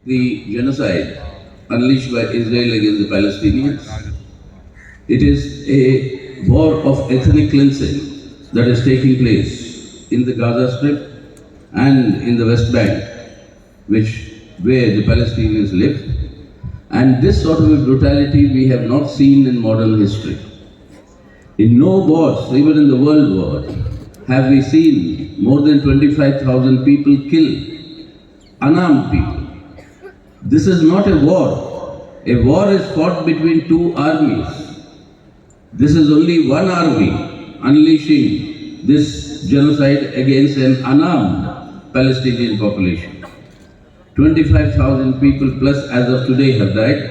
The genocide unleashed by Israel against the Palestinians, it is a war of ethnic cleansing that is taking place in the Gaza Strip and in the West Bank, where the Palestinians live. And this sort of a brutality we have not seen in modern history. In no wars, even in the world war, have we seen more than 25,000 people killed, unarmed people. This is not a war. A war is fought between two armies. This is only one army unleashing this genocide against an unarmed Palestinian population. 25,000 people plus as of today have died,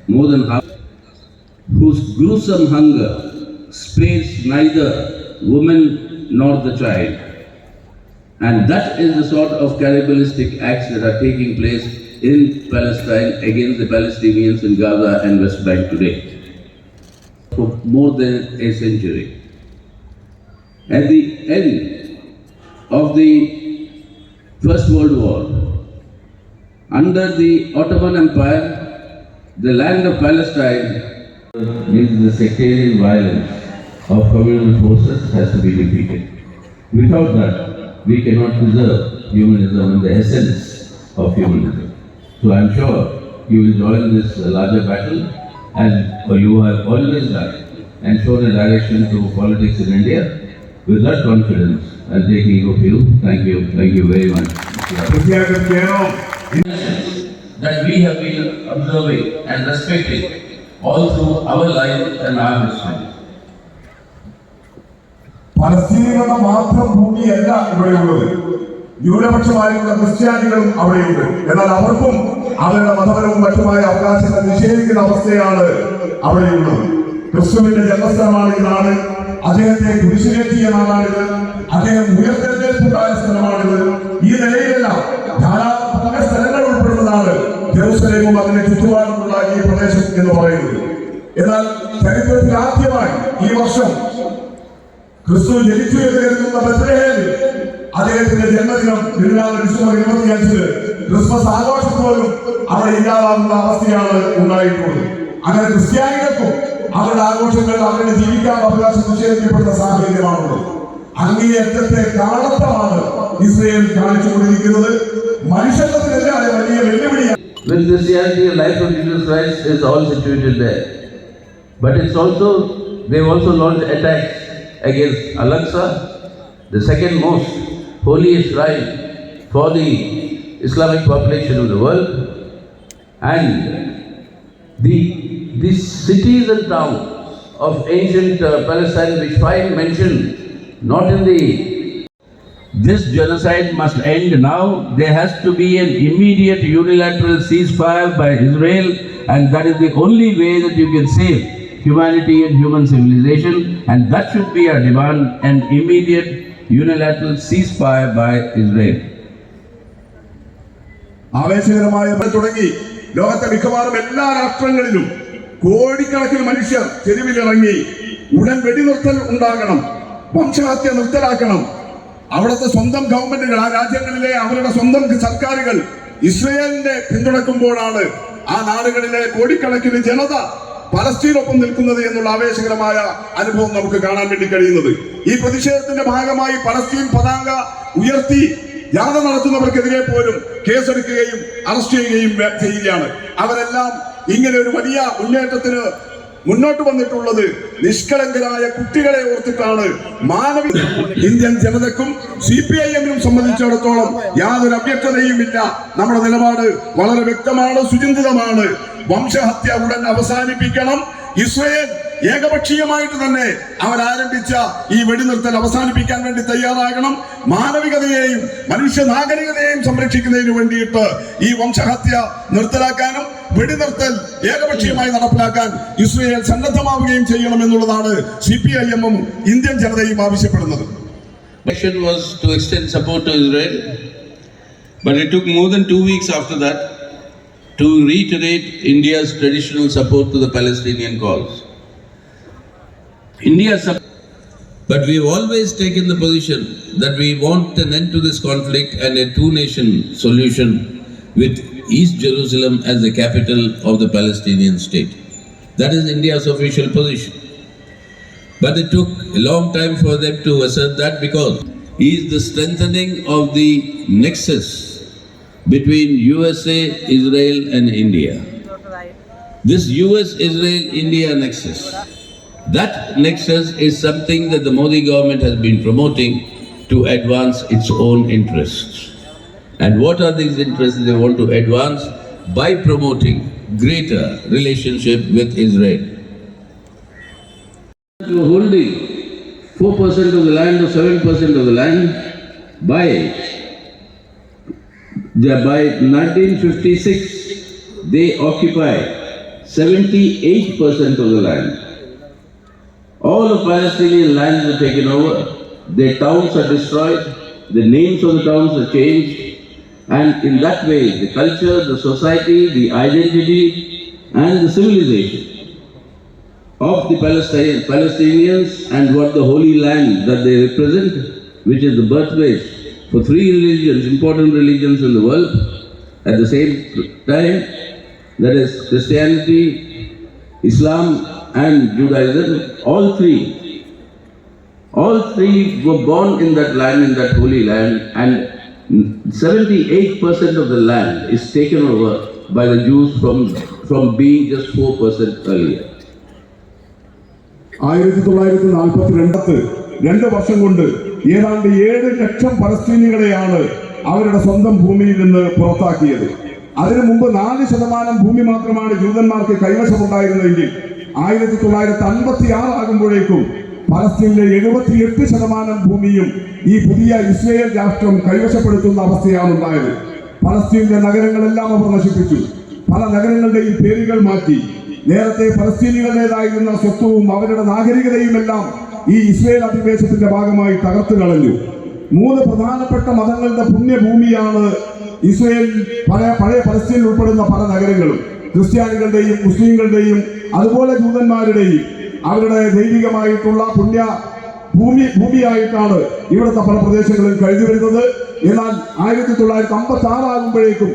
more than half, whose gruesome hunger spares neither woman nor the child. And that is the sort of cannibalistic acts that are taking place in Palestine against the Palestinians in Gaza and West Bank today for more than a century. At the end of the First World War, under the Ottoman Empire, the land of Palestine means the sectarian violence of communal forces has to be defeated. Without that, we cannot preserve humanism and the essence of humanism. So I am sure you will join this larger battle, as you have always done and shown a direction to politics in India. With that confidence, I am taking of you. Thank you very much. That we have been observing and respecting all through our life and our history. പലസ്തീനികളുടെ മാത്രം ഭൂമിയല്ല ഇവിടെയുള്ളത്. ന്യൂനപക്ഷമായുള്ള ക്രിസ്ത്യാനികളും അവിടെയുണ്ട്. എന്നാൽ അവർക്കും അവരുടെ മതപരവും മറ്റുമായ അവകാശങ്ങൾ നിഷേധിക്കുന്ന അവസ്ഥയാണ് അവിടെയുള്ളത്. ക്രിസ്തുവിന്റെ ജന്മസ്ഥലമാണ് ഈ നാട്. അദ്ദേഹത്തെ കുരിശിലേറ്റിയ നാടാണിത്. അദ്ദേഹം ഉയർത്തെഴുന്നേൽപ്പുണ്ടായ സ്ഥലമാണിത്. ഈ നിലയിലെല്ലാം ധാരാളം പല സ്ഥലങ്ങൾ ഉൾപ്പെടുന്നതാണ് ജെറുസലേമും അതിന്റെ ചുറ്റുപാടുമുള്ള ഈ പ്രദേശം എന്ന് പറയുന്നത്. എന്നാൽ ചരിത്രത്തിൽ ആദ്യമായി ഈ വർഷം ക്രിസ്തു ജനിച്ചു എന്ന് കരുതുന്ന ബത്ലഹേമിൽ അദ്ദേഹത്തിന്റെ ജന്മദിനം ഡിസംബർ 25 ക്രിസ്മസ് ആഘോഷത്തോലും അവിടെ ഇല്ലാതാവുന്ന അവസ്ഥയാണ് ഉണ്ടായിട്ടുള്ളത്. അങ്ങനെ ക്രിസ്ത്യാനികൾക്കും അവരുടെ ആഘോഷങ്ങൾ അവരുടെ ജീവിക്കാൻ അവകാശം നിഷേധിക്കപ്പെടുന്ന സാഹചര്യമാണുള്ളത്. അങ്ങേയറ്റത്തെ കാളത്തമാണ് ഇസ്രയേൽ കാണിച്ചുകൊണ്ടിരിക്കുന്നത്. മനുഷ്യത്വത്തിനെതിരായ വലിയ വെല്ലുവിളിയാണ്. When Christianity and life of Jesus Christ is all situated there, but they've also launched attacks against Al-Aqsa, the second most holiest shrine for the Islamic population of the world, and the cities and towns of ancient Palestine which find mention not in the. This genocide must end now. There has to be an immediate unilateral ceasefire by Israel, and that is the only way that you can save humanity and human civilization, and that should be our demand, an immediate unilateral ceasefire by Israel. ആവേശകരമായ തുടങ്ങി ലോകത്തെ മിക്കവാറും എല്ലാ രാഷ്ട്രങ്ങളിലും കോടിക്കണക്കിന് മനുഷ്യർ തെരുവിലിറങ്ങി ഉടൻ വെടിനിർത്തൽ ഉണ്ടാകണം, വംശഹത്യ നിർത്തലാക്കണം. അവിടുത്തെ സ്വന്തം ഗവൺമെന്റുകൾ, ആ രാജ്യങ്ങളിലെ അവരുടെ സ്വന്തം സർക്കാരുകൾ ഇസ്രയേലിനെ പിന്തുണക്കുമ്പോഴാണ് ആ നാടുകളിലെ കോടിക്കണക്കിന് ജനത പലസ്തീനൊപ്പം നിൽക്കുന്നത് എന്നുള്ള ആവേശകരമായ അനുഭവം നമുക്ക് കാണാൻ വേണ്ടി കഴിയുന്നത്. ഈ പ്രതിഷേധത്തിന്റെ ഭാഗമായി പലസ്തീൻ പതാക ഉയർത്തി ജാഥ നടത്തുന്നവർക്കെതിരെ പോലും കേസെടുക്കുകയും അറസ്റ്റ് ചെയ്യുകയും ചെയ്യുകയാണ്. അവരെല്ലാം ഇങ്ങനെ ഒരു വലിയ മുന്നേറ്റത്തിന് മുന്നോട്ട് വന്നിട്ടുള്ളത് നിഷ്കളങ്കരായ കുട്ടികളെ ഓർത്തിട്ടാണ്. മാനവിക ഇന്ത്യൻ ജനതക്കും CPIM-നും സംബന്ധിച്ചിടത്തോളം യാതൊരു അവ്യക്തതയുമില്ല. നമ്മുടെ നിലപാട് വളരെ വ്യക്തമാണ്, സുചിന്തിതമാണ്. വംശഹത്യ ഉടൻ അവസാനിപ്പിക്കണം. ഇസ്രയേൽ ഏകപക്ഷീയമായിട്ട് തന്നെ അവരാരംഭിച്ച ഈ വെടിനിർത്തൽ അവസാനിപ്പിക്കാൻ വേണ്ടി തയ്യാറാകണം. മാനവികതയെയും മനുഷ്യ നാഗരികതയെയും സംരക്ഷിക്കുന്നതിന് വേണ്ടിയിട്ട് ഈ വംശഹത്യ നിർത്തലാക്കാനും വെടിനിർത്തൽ ഏകപക്ഷീയമായി നടപ്പിലാക്കാൻ ഇസ്രയേൽ സന്നദ്ധമാവുകയും ചെയ്യണമെന്നുള്ളതാണ് CPIM-ഉം ഇന്ത്യൻ ജനതയും ആവശ്യപ്പെടുന്നത്. Mission was to extend support to Israel But it took more than 2 weeks after that to reiterate India's traditional support to the Palestinian cause. But we have always taken the position that we want an end to this conflict and a two-nation solution with East Jerusalem as the capital of the Palestinian state. That is India's official position. But it took a long time for them to assert that because it is the strengthening of the nexus between USA, Israel and India. This US-Israel-India nexus, that nexus is something that the Modi government has been promoting to advance its own interests. And what are these interests they want to advance? By promoting greater relationship with Israel. Holding 4% of the land or 7% of the land by 1956 they occupy 78% of the land. All of Palestinian lands are taken over, their towns are destroyed, the names of the towns are changed, and in that way the culture, the society, the identity and the civilization of the Palestinians and what the holy land that they represent, which is the birthplace for three religions, important religions in the world at the same time, that is Christianity, Islam and Judaism, all three were born in that land, in that holy land, and 78% of the land is taken over by the Jews from being just 4% earlier. 1942 2 വർഷം കൊണ്ട് ഏതാണ്ട് 7 ലക്ഷം പലസ്തീനികളെയാണ് അവരുടെ സ്വന്തം ഭൂമിയിൽ നിന്ന് പുറത്താക്കിയത്. അതിനു മുമ്പ് 4% ഭൂമി മാത്രമാണ് ജൂതന്മാർക്ക് കൈവശമുണ്ടായിരുന്നതെങ്കിൽ 1956 ആകുമ്പോഴേക്കും പലസ്തീനിലെ 78% ഭൂമിയും ഈ പുതിയ ഇസ്രായേൽ രാഷ്ട്രം കൈവശപ്പെടുത്തുന്ന അവസ്ഥയാണ് ഉണ്ടായത്. പലസ്തീനിലെ നഗരങ്ങളെല്ലാം അവർ നശിപ്പിച്ചു. പല നഗരങ്ങളുടെയും പേരുകൾ മാറ്റി. നേരത്തെ പലസ്തീനികളുടേതായിരുന്ന സ്വത്വവും അവരുടെ നാഗരികതയും എല്ലാം ഈ ഇസ്രായേൽ അധിനിവേശത്തിന്റെ ഭാഗമായി തകർത്തു കളഞ്ഞു. 3 പ്രധാനപ്പെട്ട മതങ്ങളുടെ പുണ്യഭൂമിയാണ് ഇസ്രായേൽ. പഴയ പലസ്തീനിൽ ഉൾപ്പെടുന്ന പല നഗരങ്ങളും ക്രിസ്ത്യാനികളുടെയും മുസ്ലിങ്ങളുടെയും അതുപോലെ ജൂതന്മാരുടെയും അവരുടെ ദൈവികമായിട്ടുള്ള പുണ്യ ഭൂമിയായിട്ടാണ് ഇവിടുത്തെ പല പ്രദേശങ്ങളിൽ കഴിഞ്ഞു വരുന്നത്. എന്നാൽ 1956 ആകുമ്പോഴേക്കും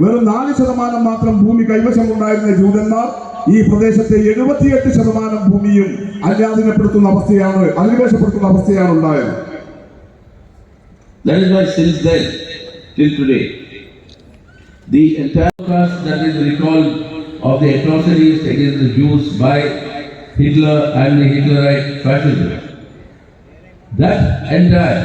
വെറും 4% മാത്രം ഭൂമി കൈവശമുണ്ടായിരുന്ന ജൂതന്മാർ ഈ പ്രദേശത്തെ 78% ഭൂമിയും അന്യാധീനപ്പെടുത്തുന്ന അവസ്ഥയാണ് ഉണ്ടായത്. That is why since then till today the entire past that is recalled of the atrocities against the Jews by Hitler and the Hitlerite fascism, that entire